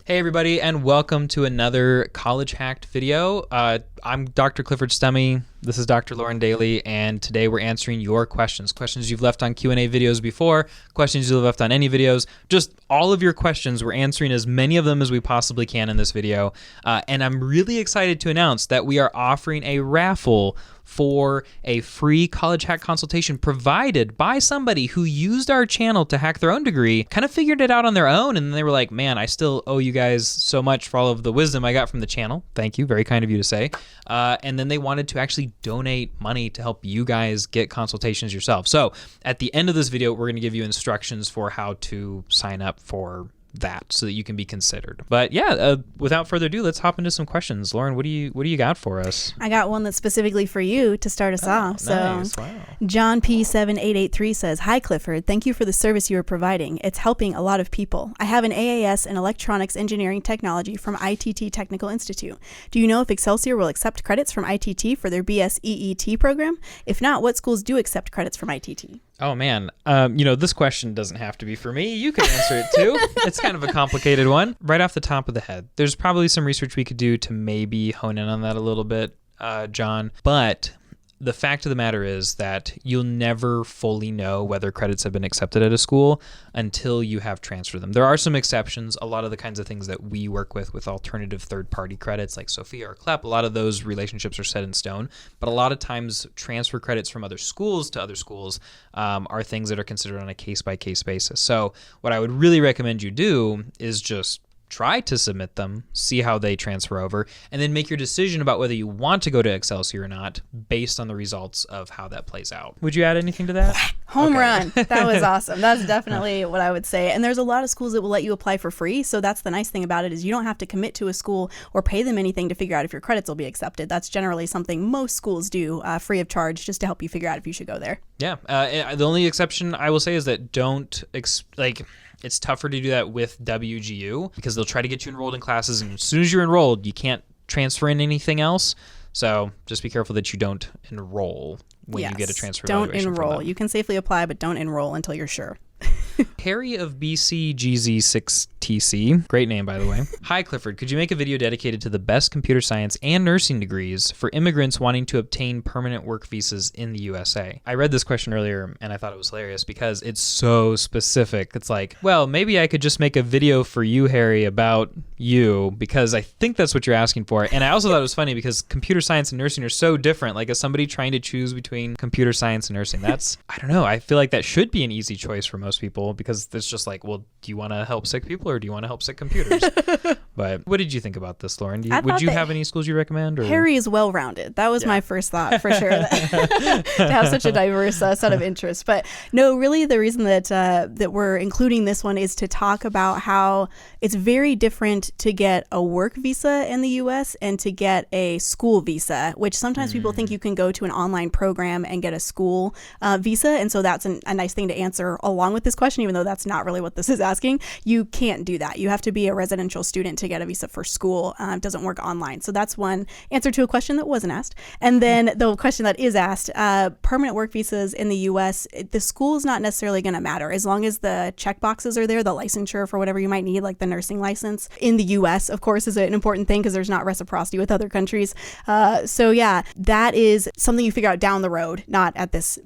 Hey everybody, and welcome to another College Hacked video. I'm Dr. Clifford Stummy. This is Dr. Lauren Daly, and today we're answering your questions. Questions you've left on Q&A videos before, questions you've left on any videos, just all of your questions. We're answering as many of them as we possibly can in this video. And I'm really excited to announce that we are offering a raffle for a free College Hack consultation provided by somebody who used our channel to hack their own degree, kind of figured it out on their own, and then they were like, man, I still owe you guys so much for all of the wisdom I got from the channel. Thank you. Very kind of you to say. And then they wanted to actually donate money to help you guys get consultations yourself. So at the end of this video, we're going to give you instructions for how to sign up for that so that you can be considered. But yeah, without further ado, let's hop into some questions. Lauren, what do you got for us? I got one that's specifically for you to start us off. Nice. So Wow. John P7883 says, "Hi Clifford, thank you for the service you are providing. It's helping a lot of people. I have an AAS in Electronics Engineering Technology from ITT Technical Institute. Do you know if Excelsior will accept credits from ITT for their BS-EET program? If not, what schools do accept credits from ITT?" Oh man, this question doesn't have to be for me. You can answer it too. It's kind of a complicated one. Right off the top of the head, there's probably some research we could do to maybe hone in on that a little bit, John. But the fact of the matter is that you'll never fully know whether credits have been accepted at a school until you have transferred them. There are some exceptions. A lot of the kinds of things that we work with alternative third-party credits like Sophia or CLEP, a lot of those relationships are set in stone. But a lot of times transfer credits from other schools to other schools are things that are considered on a case-by-case basis. So what I would really recommend you do is just try to submit them, see how they transfer over, and then make your decision about whether you want to go to Excelsior or not based on the results of how that plays out. Would you add anything to that? Home run. That was awesome. That's definitely what I would say. And there's a lot of schools that will let you apply for free. So that's the nice thing about it is you don't have to commit to a school or pay them anything to figure out if your credits will be accepted. That's generally something most schools do free of charge just to help you figure out if you should go there. Yeah. The only exception I will say is that it's tougher to do that with WGU because they'll try to get you enrolled in classes, and as soon as you're enrolled, you can't transfer in anything else. So just be careful that you don't enroll when you get a transfer evaluation. Don't enroll. You can safely apply, but don't enroll until you're sure. Harry of BCGZ6TC, great name by the way. Hi Clifford, could you make a video dedicated to the best computer science and nursing degrees for immigrants wanting to obtain permanent work visas in the USA? I read this question earlier and I thought it was hilarious because it's so specific. It's like, well, maybe I could just make a video for you, Harry, about you, because I think that's what you're asking for. And I also thought it was funny because computer science and nursing are so different. Like as somebody trying to choose between computer science and nursing, that's, I don't know, I feel like that should be an easy choice for most people because it's just like, well, do you want to help sick people or do you want to help sick computers? But what did you think about this, Lauren? Would you have any schools you recommend? Or? Harry is well-rounded. That was my first thought for sure, to have such a diverse set of interests. But no, really the reason that we're including this one is to talk about how it's very different to get a work visa in the U.S. and to get a school visa, which sometimes people think you can go to an online program and get a school visa. And so that's a nice thing to answer along with this question, even though that's not really what this is asking. You can't do that. You have to be a residential student to get a visa for school. It doesn't work online. So that's one answer to a question that wasn't asked. And then the question that is asked, permanent work visas in the U.S., the school is not necessarily going to matter as long as the check boxes are there, the licensure for whatever you might need, like the nursing license in the U.S., of course, is an important thing because there's not reciprocity with other countries. So yeah, that is something you figure out down the road, not at this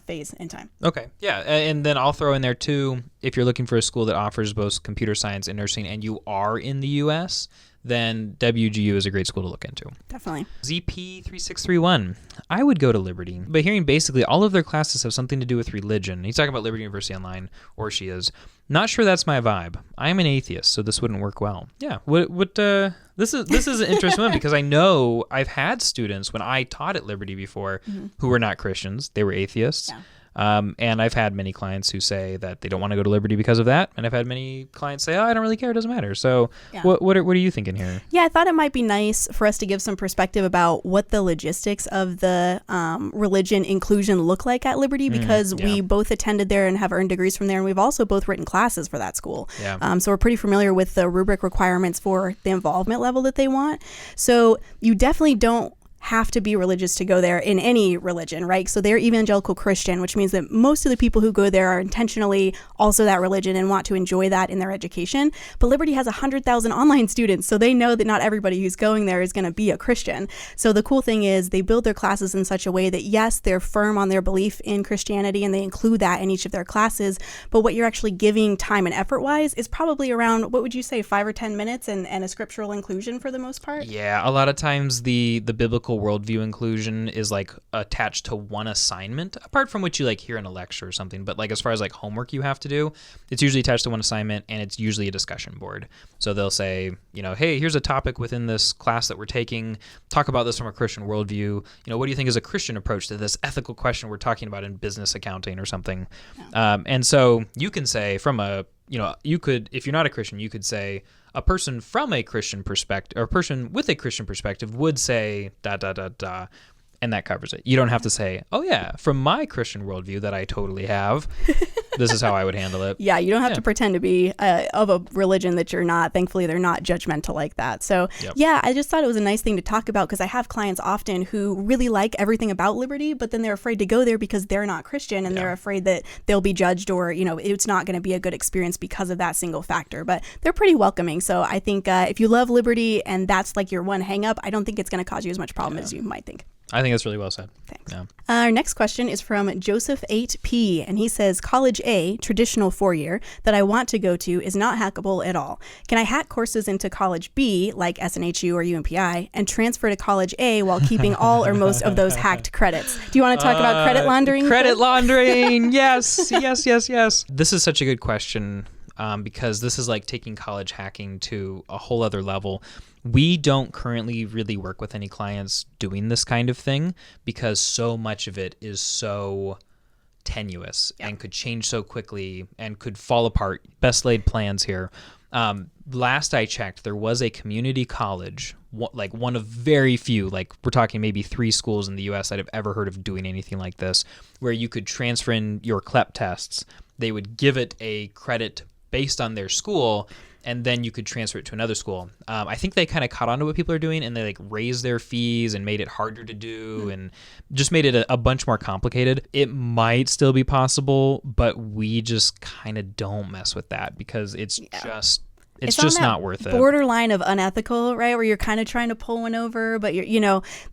phase in time. Okay. Yeah. And then I'll throw in there too, if you're looking for a school that offers both computer science and nursing and you are in the U.S., then WGU is a great school to look into. Definitely. ZP3631. I would go to Liberty, but hearing basically all of their classes have something to do with religion. He's talking about Liberty University Online, or she is. Not sure that's my vibe. I'm an atheist, so this wouldn't work well. Yeah. This is an interesting one because I know I've had students when I taught at Liberty before who were not Christians. They were atheists. Yeah. And I've had many clients who say that they don't want to go to Liberty because of that. And I've had many clients say, oh, I don't really care. It doesn't matter. So yeah. What are you thinking here? Yeah, I thought it might be nice for us to give some perspective about what the logistics of the religion inclusion look like at Liberty, because we both attended there and have earned degrees from there. And we've also both written classes for that school. Yeah. So we're pretty familiar with the rubric requirements for the involvement level that they want. So you definitely don't have to be religious to go there in any religion, right? So they're evangelical Christian, which means that most of the people who go there are intentionally also that religion and want to enjoy that in their education. But Liberty has 100,000 online students, so they know that not everybody who's going there is going to be a Christian. So the cool thing is they build their classes in such a way that, yes, they're firm on their belief in Christianity and they include that in each of their classes, but what you're actually giving time and effort wise is probably around, what would you say, 5 or 10 minutes and a scriptural inclusion for the most part? Yeah, a lot of times the biblical worldview inclusion is like attached to one assignment, apart from what you like hear in a lecture or something. But like as far as like homework you have to do, it's usually attached to one assignment, and it's usually a discussion board. So they'll say, hey, here's a topic within this class that we're taking. Talk about this from a Christian worldview. What do you think is a Christian approach to this ethical question we're talking about in business accounting or something? Yeah. And so you can say you could, if you're not a Christian, you could say a person from a Christian perspective, or a person with a Christian perspective would say da da da da, and that covers it. You don't have to say, oh yeah, from my Christian worldview that I totally have, this is how I would handle it. Yeah, you don't have to pretend to be of a religion that you're not. Thankfully, they're not judgmental like that. So yeah, I just thought it was a nice thing to talk about, because I have clients often who really like everything about Liberty, but then they're afraid to go there because they're not Christian, and they're afraid that they'll be judged, or it's not going to be a good experience because of that single factor. But they're pretty welcoming. So I think if you love Liberty and that's like your one hang up, I don't think it's going to cause you as much problem as you might think. I think that's really well said. Thanks. Yeah. Our next question is from Joseph 8P, and he says, College A, traditional 4-year, that I want to go to is not hackable at all. Can I hack courses into College B, like SNHU or UMPI, and transfer to College A while keeping all or most of those hacked credits? Do you want to talk about credit laundering? Credit laundering, yes, yes. This is such a good question, because this is like taking college hacking to a whole other level. We don't currently really work with any clients doing this kind of thing, because so much of it is so tenuous and could change so quickly and could fall apart. Best laid plans here. Last I checked, there was a community college, like one of very few, like we're talking maybe 3 schools in the U.S. that have ever heard of doing anything like this, where you could transfer in your CLEP tests. They would give it a credit based on their school, and then you could transfer it to another school. I think they kind of caught on to what people are doing, and they like raised their fees and made it harder to do and just made it a bunch more complicated. It might still be possible, but we just kind of don't mess with that, because it's just not worth it. Borderline of unethical, right? Where you're kind of trying to pull one over, but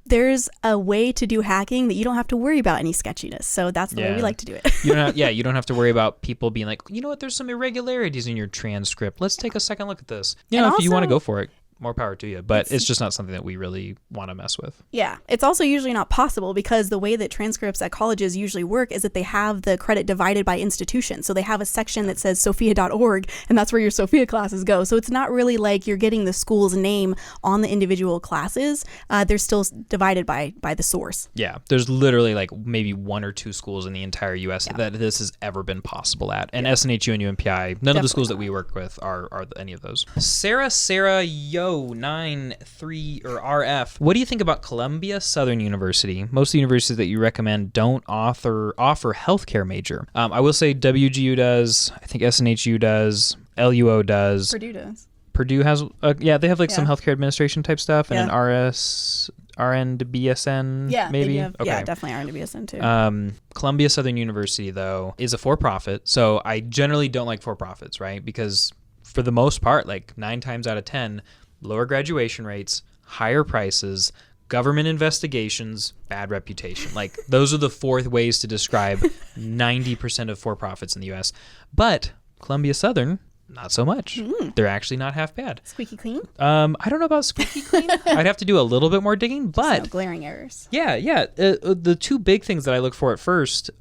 there's a way to do hacking that you don't have to worry about any sketchiness. So that's the way we like to do it. You don't have to worry about people being like, there's some irregularities in your transcript. Let's take a second look at this. If you want to go for it, more power to you. But it's just not something that we really want to mess with. Yeah. It's also usually not possible, because the way that transcripts at colleges usually work is that they have the credit divided by institution. So they have a section that says sophia.org, and that's where your Sophia classes go. So it's not really like you're getting the school's name on the individual classes. They're still divided by the source. Yeah. There's literally like maybe 1 or 2 schools in the entire U.S. that this has ever been possible at. And SNHU and UMPI, none of the schools that we work with are any of those. Sarah Yo 93 or RF. What do you think about Columbia Southern University? Most of the universities that you recommend don't offer healthcare major. I will say WGU does. I think SNHU does. LUO does. Purdue does. Purdue has. They have like some healthcare administration type stuff, and an RN to BSN, maybe? Okay. Yeah, definitely RN to BSN too. Columbia Southern University, though, is a for-profit, so I generally don't like for-profits, right? Because for the most part, like 9 times out of 10, lower graduation rates, higher prices, government investigations, bad reputation. Like those are the 4 ways to describe 90% of for-profits in the U.S. But Columbia Southern, not so much. They're actually not half bad. Squeaky clean? I don't know about squeaky clean. I'd have to do a little bit more digging, but no glaring errors. Yeah. The 2 big things that I look for at first,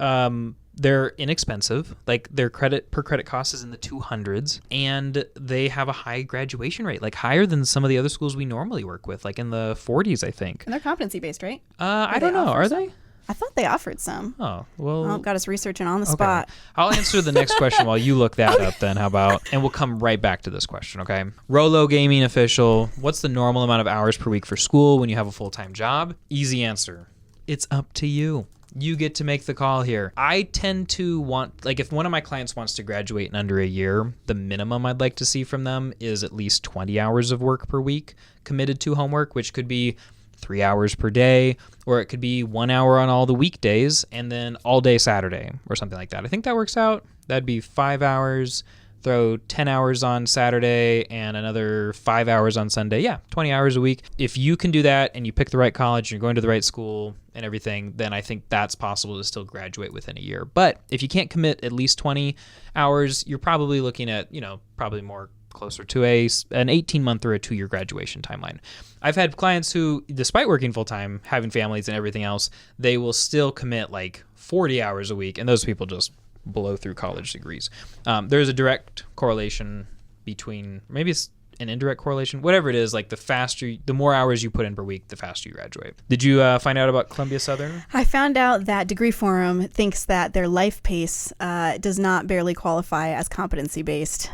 they're inexpensive, like their credit per credit cost is in the 200s, and they have a high graduation rate, like higher than some of the other schools we normally work with, like in the 40s, I think. And they're competency based, right? I don't know. Are they? I thought they offered some. Oh, well. Got us researching on the spot. I'll answer the next question while you look that up then. How about, and we'll come right back to this question, okay? Rolo Gaming Official, what's the normal amount of hours per week for school when you have a full-time job? Easy answer. It's up to you. You get to make the call here. I tend to want, like if one of my clients wants to graduate in under a year, the minimum I'd like to see from them is at least 20 hours of work per week committed to homework, which could be 3 hours per day, or it could be 1 hour on all the weekdays and then all day Saturday or something like that. I think that works out. That'd be 5 hours, throw 10 hours on Saturday and another 5 hours on Sunday. Yeah, 20 hours a week. If you can do that and you pick the right college, you're going to the right school and everything, then I think that's possible to still graduate within a year. But if you can't commit at least 20 hours, you're probably looking at, probably more closer to an 18-month or a 2-year graduation timeline. I've had clients who, despite working full-time, having families and everything else, they will still commit like 40 hours a week, and those people just blow through college degrees. There's a direct correlation between, maybe it's an indirect correlation, whatever it is, like the more hours you put in per week, the faster you graduate. Did you find out about Columbia Southern? I found out that Degree Forum thinks that their life pace does not barely qualify as competency-based.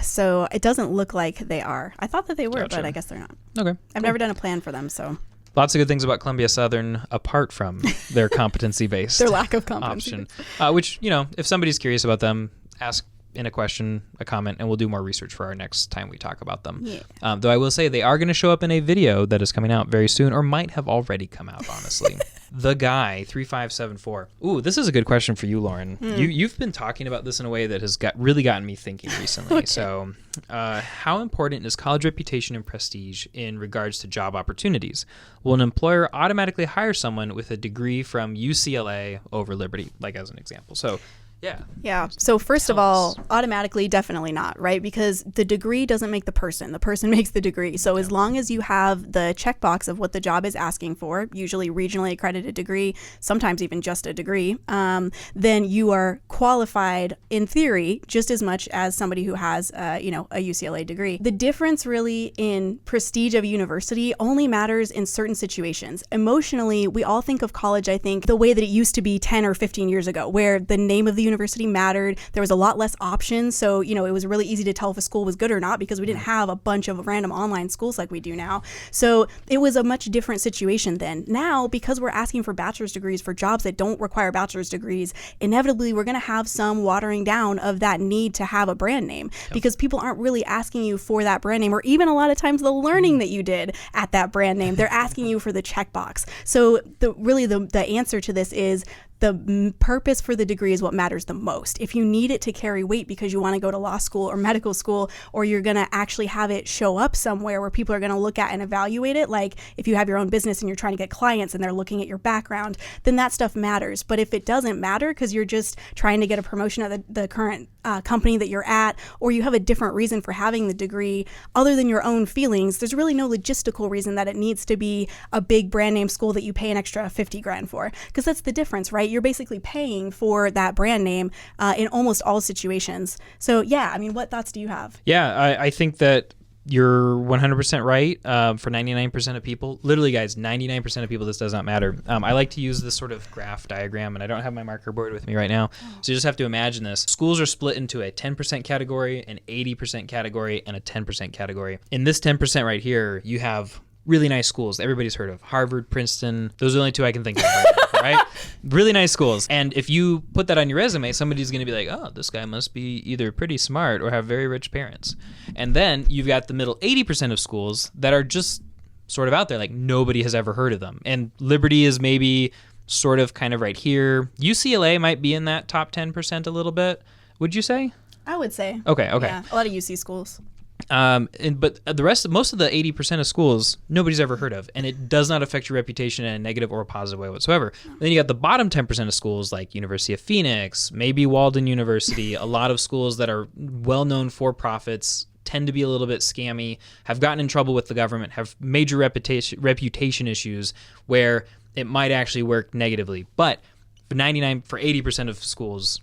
So it doesn't look like they are. I thought that they were, Gotcha. But I guess they're not. Okay. I've never done a plan for them, so. Lots of good things about Columbia Southern apart from their competency-based their lack of competency option. Which, if somebody's curious about them, ask in a question, a comment, and we'll do more research for our next time we talk about them. Yeah. Though I will say they are going to show up in a video that is coming out very soon, or might have already come out, honestly. The Guy 3574. Ooh, this is a good question for you, Lauren. You've been talking about this in a way that has really gotten me thinking recently. Okay. So, how important is college reputation and prestige in regards to job opportunities? Will an employer automatically hire someone with a degree from UCLA over Liberty, like as an example? So, yeah. So first of all, automatically, definitely not, right? Because the degree doesn't make the person makes the degree. So as long as you have the checkbox of what the job is asking for, usually regionally accredited degree, sometimes even just a degree, then you are qualified in theory just as much as somebody who has, a UCLA degree. The difference really in prestige of a university only matters in certain situations. Emotionally, we all think of college, I think, the way that it used to be 10 or 15 years ago, where the name of the university mattered. There was a lot less options. So, it was really easy to tell if a school was good or not because we didn't have a bunch of random online schools like we do now. So it was a much different situation then. Now, because we're asking for bachelor's degrees for jobs that don't require bachelor's degrees, inevitably we're going to have some watering down of that need to have a brand name because people aren't really asking you for that brand name or even a lot of times the learning that you did at that brand name. They're asking you for the checkbox. So the answer to this is the purpose for the degree is what matters the most. If you need it to carry weight because you want to go to law school or medical school, or you're going to actually have it show up somewhere where people are going to look at and evaluate it, like if you have your own business and you're trying to get clients and they're looking at your background, then that stuff matters. But if it doesn't matter because you're just trying to get a promotion at the current company that you're at, or you have a different reason for having the degree other than your own feelings, there's really no logistical reason that it needs to be a big brand name school that you pay an extra $50,000 for, because that's the difference, right? You're basically paying for that brand name in almost all situations. So what thoughts do you have? Yeah, I think that you're 100% right for 99% of people. Literally, guys, 99% of people, this does not matter. I like to use this sort of graph diagram, and I don't have my marker board with me right now. So you just have to imagine this. Schools are split into a 10% category, an 80% category, and a 10% category. In this 10% right here, you have really nice schools everybody's heard of. Harvard, Princeton. Those are the only two I can think of right now, right? Really nice schools. And if you put that on your resume, somebody's going to be like, oh, this guy must be either pretty smart or have very rich parents. And then you've got the middle 80% of schools that are just sort of out there, like nobody has ever heard of them. And Liberty is maybe sort of kind of right here. UCLA might be in that top 10% a little bit. Would you say? I would say. Okay. Yeah, a lot of UC schools. But most of the 80% of schools, nobody's ever heard of, and it does not affect your reputation in a negative or positive way whatsoever. Then you got the bottom 10% of schools like University of Phoenix, maybe Walden University, a lot of schools that are well-known for-profits, tend to be a little bit scammy, have gotten in trouble with the government, have major reputation issues where it might actually work negatively. But for 80% of schools,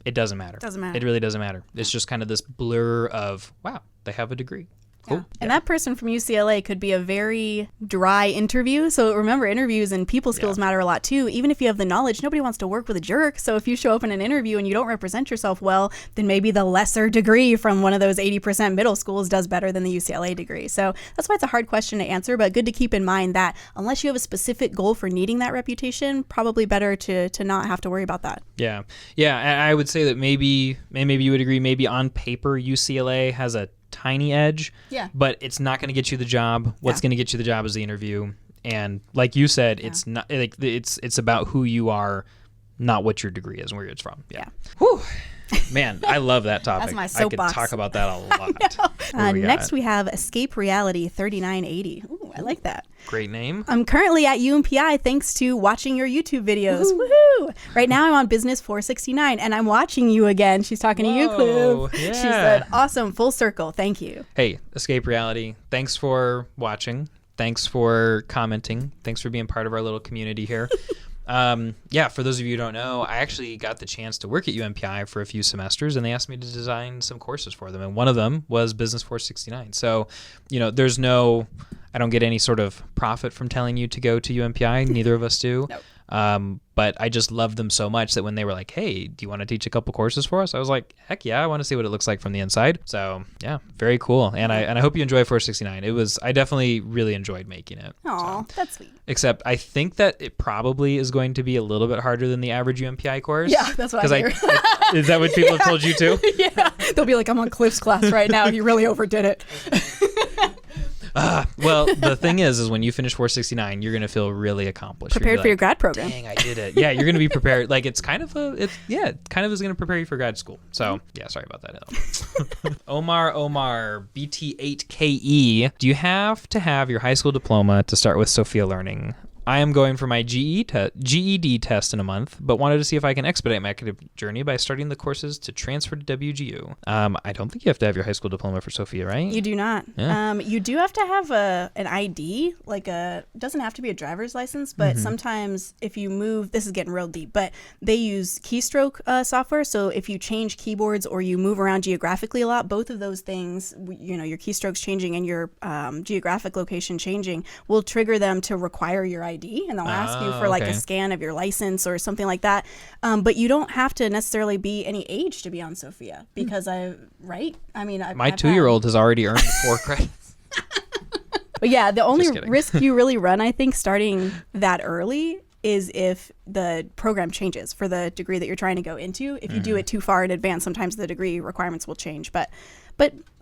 it doesn't matter. It really doesn't matter. It's just kind of this blur of, wow, they have a degree. Cool. Yeah. And that person from UCLA could be a very dry interview. So remember, interviews and people skills matter a lot too. Even if you have the knowledge, nobody wants to work with a jerk. So if you show up in an interview and you don't represent yourself well, then maybe the lesser degree from one of those 80% middle schools does better than the UCLA degree. So that's why it's a hard question to answer, but good to keep in mind that unless you have a specific goal for needing that reputation, probably better to not have to worry about that. Yeah. I would say that maybe you would agree, maybe on paper UCLA has a tiny edge, but it's not going to get you the job. What's going to get you the job is the interview. And like you said, it's not like it's about who you are, not what your degree is and where it's from. Yeah. Whew. Man, I love that topic. That's my soapbox. I could talk about that a lot. Next, we have Escape Reality 3980. Ooh, I like that. Great name. I'm currently at UMPI thanks to watching your YouTube videos. Woohoo! Right now, I'm on Business 469, and I'm watching you again. She's talking to you, Cliff. Yeah. She said, awesome, full circle. Thank you. Hey, Escape Reality, thanks for watching. Thanks for commenting. Thanks for being part of our little community here. For those of you who don't know, I actually got the chance to work at UMPI for a few semesters, and they asked me to design some courses for them. And one of them was Business 469. So, I don't get any sort of profit from telling you to go to UMPI. Neither of us do. Nope. But I just love them so much that when they were like, hey, do you want to teach a couple courses for us? I was like, heck yeah, I want to see what it looks like from the inside. So yeah, very cool. And I hope you enjoy 469. I definitely really enjoyed making it. Aw, that's sweet. Except I think that it probably is going to be a little bit harder than the average UMPI course. Yeah, that's what I hear. Is that what people have told you too? Yeah. They'll be like, I'm on Cliff's class right now. He really overdid it. Well, the thing is when you finish 469, you're going to feel really accomplished. Prepared for your grad program. Dang, I did it. Yeah, you're going to be prepared. Like it kind of is going to prepare you for grad school. So yeah, sorry about that. Omar, BT8KE. Do you have to have your high school diploma to start with Sophia Learning? I am going for my GED test in a month, but wanted to see if I can expedite my academic journey by starting the courses to transfer to WGU. I don't think you have to have your high school diploma for Sophia, right? You do not. Yeah. You do have to have an ID, doesn't have to be a driver's license, but sometimes if you move, this is getting real deep, but they use keystroke software. So if you change keyboards or you move around geographically a lot, both of those things, your keystrokes changing and your geographic location changing will trigger them to require your ID, and they'll ask you for a scan of your license or something like that. But you don't have to necessarily be any age to be on Sophia because my 2-year-old has already earned 4 credits. But yeah, the only risk you really run, I think, starting that early is if the program changes for the degree that you're trying to go into. If you do it too far in advance, sometimes the degree requirements will change. But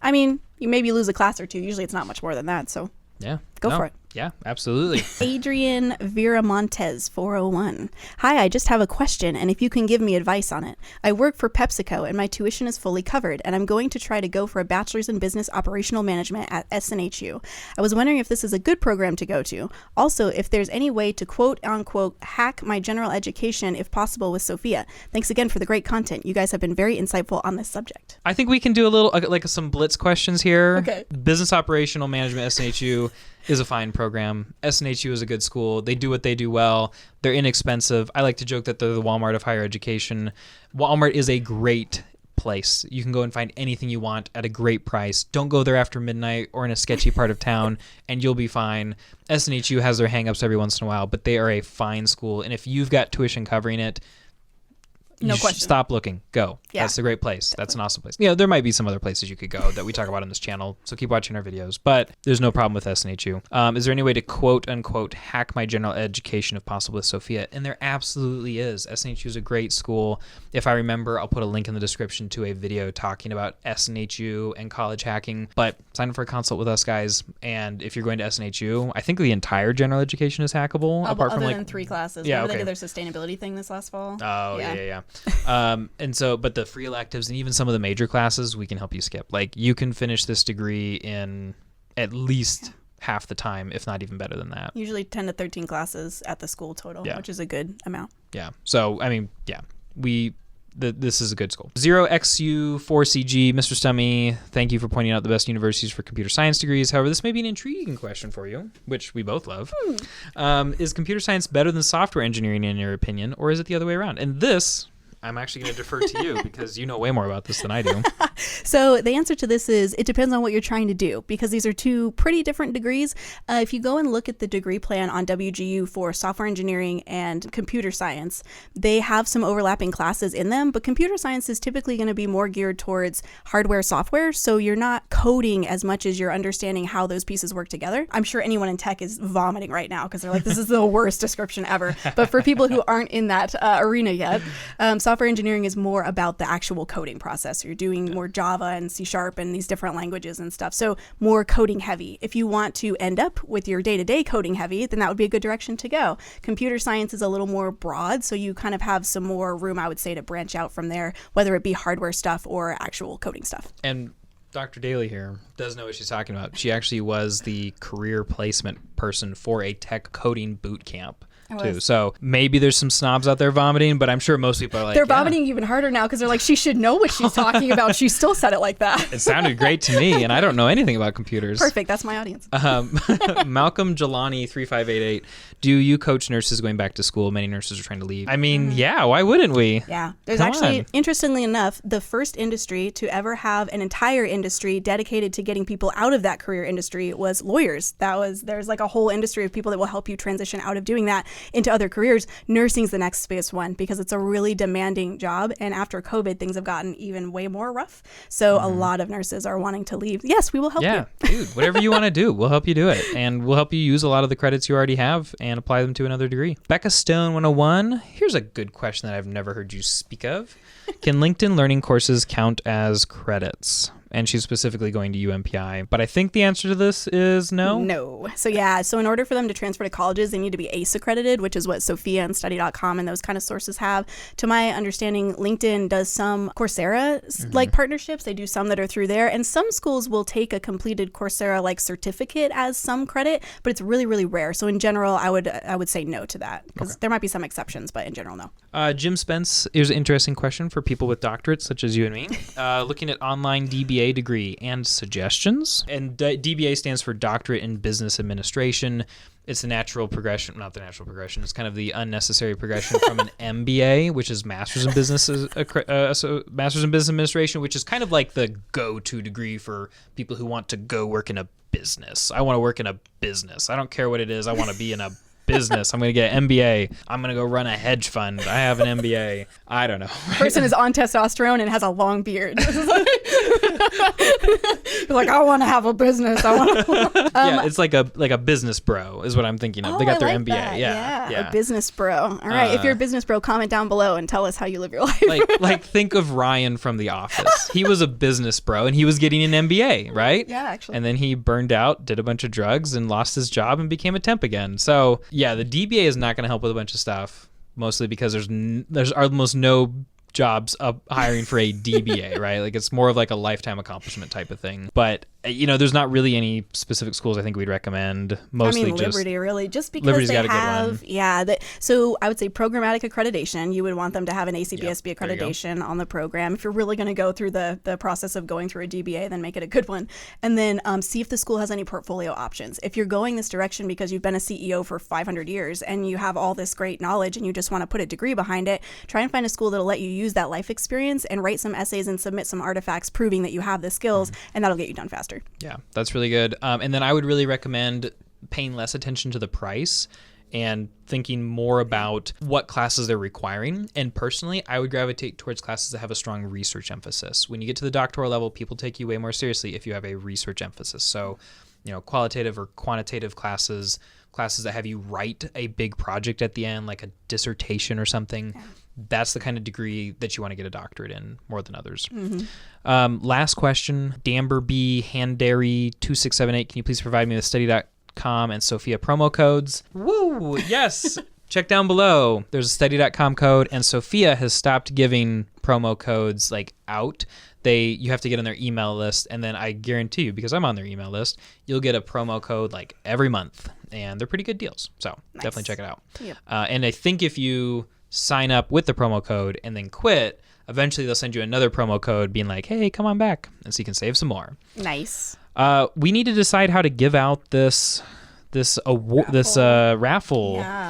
I mean, you maybe lose a class or two. Usually it's not much more than that. So yeah, go for it. Yeah, absolutely. Adrian Viramontes 401. Hi, I just have a question, and if you can give me advice on it. I work for PepsiCo, and my tuition is fully covered, and I'm going to try to go for a bachelor's in business operational management at SNHU. I was wondering if this is a good program to go to. Also, if there's any way to quote-unquote hack my general education, if possible, with Sophia. Thanks again for the great content. You guys have been very insightful on this subject. I think we can do a little, some blitz questions here. Okay. Business operational management at SNHU is a fine program. SNHU is a good school. They do what they do well. They're inexpensive. I like to joke that they're the Walmart of higher education. Walmart is a great place. You can go and find anything you want at a great price. Don't go there after midnight or in a sketchy part of town, and you'll be fine. SNHU has their hangups every once in a while, but they are a fine school. And if you've got tuition covering it, no question. Stop looking. Go. Yeah. That's a great place. Definitely. That's an awesome place. There might be some other places you could go that we talk about on this channel, so keep watching our videos. But there's no problem with SNHU. Is there any way to quote-unquote hack my general education if possible with Sophia? And there absolutely is. SNHU is a great school. If I remember, I'll put a link in the description to a video talking about SNHU and college hacking. But sign up for a consult with us, guys. And if you're going to SNHU, I think the entire general education is hackable. Apart from 3 classes. Yeah, They did their sustainability thing this last fall. Oh, yeah. But the free electives and even some of the major classes we can help you skip. You can finish this degree in at least half the time, if not even better than that. Usually 10 to 13 classes at the school total, which is a good amount. Yeah. So, this is a good school. 0XU4CG, Mr. Stummy, thank you for pointing out the best universities for computer science degrees. However, this may be an intriguing question for you, which we both love. Is computer science better than software engineering in your opinion, or is it the other way around? And this, I'm actually going to defer to you because you know way more about this than I do. So the answer to this is it depends on what you're trying to do, because these are 2 pretty different degrees. If you go and look at the degree plan on WGU for software engineering and computer science, they have some overlapping classes in them, but computer science is typically going to be more geared towards hardware, software, so you're not coding as much as you're understanding how those pieces work together. I'm sure anyone in tech is vomiting right now because they're like, this is the worst description ever. But for people who aren't in that arena yet, software engineering is more about the actual coding process. You're doing more Java and C# and these different languages and stuff. So more coding heavy. If you want to end up with your day-to-day coding heavy, then that would be a good direction to go. Computer science is a little more broad, so you kind of have some more room, I would say, to branch out from there, whether it be hardware stuff or actual coding stuff. And Dr. Daly here does know what she's talking about. She actually was the career placement person for a tech coding boot camp too. So maybe there's some snobs out there vomiting, but I'm sure most people are like, they're vomiting even harder now because they're like, she should know what she's talking about. She still said it like that. It sounded great to me, and I don't know anything about computers. Perfect. That's my audience. Malcolm Jelani 3588. Do you coach nurses going back to school? Many nurses are trying to leave. I mean, yeah, why wouldn't we? Yeah. There's actually, interestingly enough, the first industry to ever have an entire industry dedicated to getting people out of that career industry was lawyers. There's like a whole industry of people that will help you transition out of doing that into other careers. Nursing's the next biggest one because it's a really demanding job. And after COVID, things have gotten even way more rough. So a lot of nurses are wanting to leave. Yes, we will help you. Yeah, dude, whatever you want to do, we'll help you do it. And we'll help you use a lot of the credits you already have and apply them to another degree. Becca Stone 101. Here's a good question that I've never heard you speak of. Can LinkedIn learning courses count as credits? And she's specifically going to UMPI. But I think the answer to this is no. No. So in order for them to transfer to colleges, they need to be ACE accredited, which is what Sophia and study.com and those kind of sources have. To my understanding, LinkedIn does some Coursera like partnerships. They do some that are through there. And some schools will take a completed Coursera like certificate as some credit, but it's really, really rare. So in general, I would say no to that because there might be some exceptions, but in general, no. Jim Spence, here's an interesting question for people with doctorates such as you and me. Looking at online DBA degree and suggestions. And DBA stands for Doctorate in Business Administration. It's the natural progression, not the natural progression. It's kind of the unnecessary progression from an MBA, which is Master's in Business Master's in Business Administration, which is kind of like the go-to degree for people who want to go work in a business. I want to work in a business. I don't care what it is. I want to be in a business. I'm going to get an MBA. I'm going to go run a hedge fund. I have an MBA. I don't know. Person is on testosterone and has a long beard. Like, I want to have a business. Yeah, it's like a business bro is what I'm thinking of. They got their like MBA. That. Yeah, a business bro. All right. If you're a business bro, comment down below and tell us how you live your life. like think of Ryan from The Office. He was a business bro and he was getting an MBA, right? Yeah, actually. And then he burned out, did a bunch of drugs, and lost his job and became a temp again. So yeah, the DBA is not going to help with a bunch of stuff, mostly because there's almost no jobs up hiring for a DBA, right? Like it's more of like a lifetime accomplishment type of thing. But there's not really any specific schools I think we'd recommend. Mostly Liberty, really, just because Liberty's they got a have, good one. So I would say programmatic accreditation. You would want them to have an ACBSB Yep, accreditation on the program. If you're really going to go through the process of going through a DBA, then make it a good one. And then see if the school has any portfolio options. If you're going this direction because you've been a CEO for 500 years and you have all this great knowledge and you just want to put a degree behind it, try and find a school that'll let you use that life experience and write some essays and submit some artifacts proving that you have the skills, and that'll get you done faster. Yeah, that's really good. And then I would really recommend paying less attention to the price and thinking more about what classes they're requiring. And personally, I would gravitate towards classes that have a strong research emphasis. When you get to the doctoral level, people take you way more seriously if you have a research emphasis. So, qualitative or quantitative classes that have you write a big project at the end, like a dissertation or something. Yeah. That's the kind of degree that you want to get a doctorate in more than others. Last question, Damber B. Handary 2678. Can you please provide me with study.com and Sophia promo codes? Woo! Yes. Check down below. There's a study.com code, and Sophia has stopped giving promo codes out. You have to get on their email list, and then I guarantee you, because I'm on their email list, you'll get a promo code every month, and they're pretty good deals. So Definitely check it out. Yep. And I think if you sign up with the promo code and then quit, eventually they'll send you another promo code being like, hey, come on back, and so you can save some more. Nice. We need to decide how to give out this raffle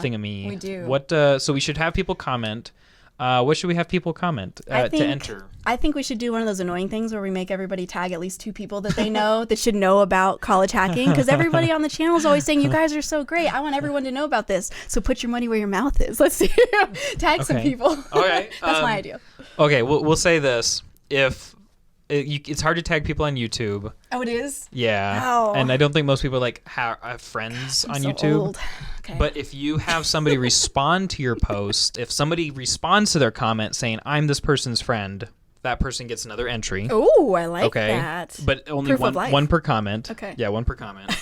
thingammy. We do. So we should have people comment. What should we have people comment to enter? I think we should do one of those annoying things where we make everybody tag at least 2 people that they know that should know about college hacking, because everybody on the channel is always saying, you guys are so great. I want everyone to know about this. So put your money where your mouth is. Let's see. Tag some people. Okay. That's my idea. Okay, we'll say this. If It's hard to tag people on YouTube. Oh, it is? Yeah. Wow. And I don't think most people like have friends on so YouTube. Old. Okay. But if you have somebody respond to your post, if somebody responds to their comment saying, I'm this person's friend, that person gets another entry. Oh, I like that. But only Proof of life. one per comment. Okay. Yeah, one per comment.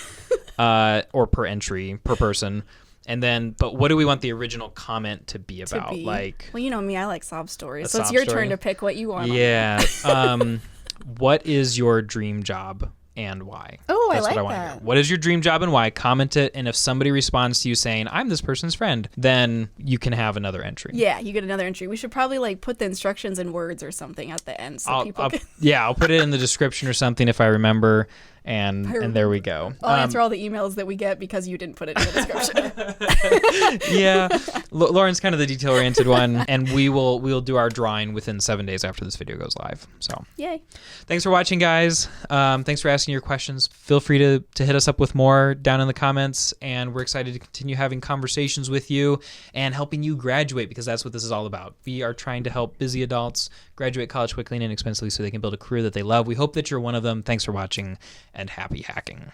Or per entry, per person. And then, but what do we want the original comment to be about? Like, well, you know me, I like sob stories. So sob it's your story? turn to pick what you want. Yeah. What is your dream job and why? Oh, That's I like what I want to that. hear. What is your dream job and why? Comment it. And if somebody responds to you saying, I'm this person's friend, then you can have another entry. Yeah, you get another entry. We should probably like put the instructions in words or something at the end so people can... Yeah, I'll put it in the description or something if I remember. And there we go. I'll answer all the emails that we get because you didn't put it in the description. Yeah, Lauren's kind of the detail-oriented one, and we'll do our drawing within 7 days after this video goes live. So, yay! Thanks for watching, guys. Thanks for asking your questions. Feel free to hit us up with more down in the comments, and we're excited to continue having conversations with you and helping you graduate, because that's what this is all about. We are trying to help busy adults graduate college quickly and inexpensively so they can build a career that they love. We hope that you're one of them. Thanks for watching, and happy hacking.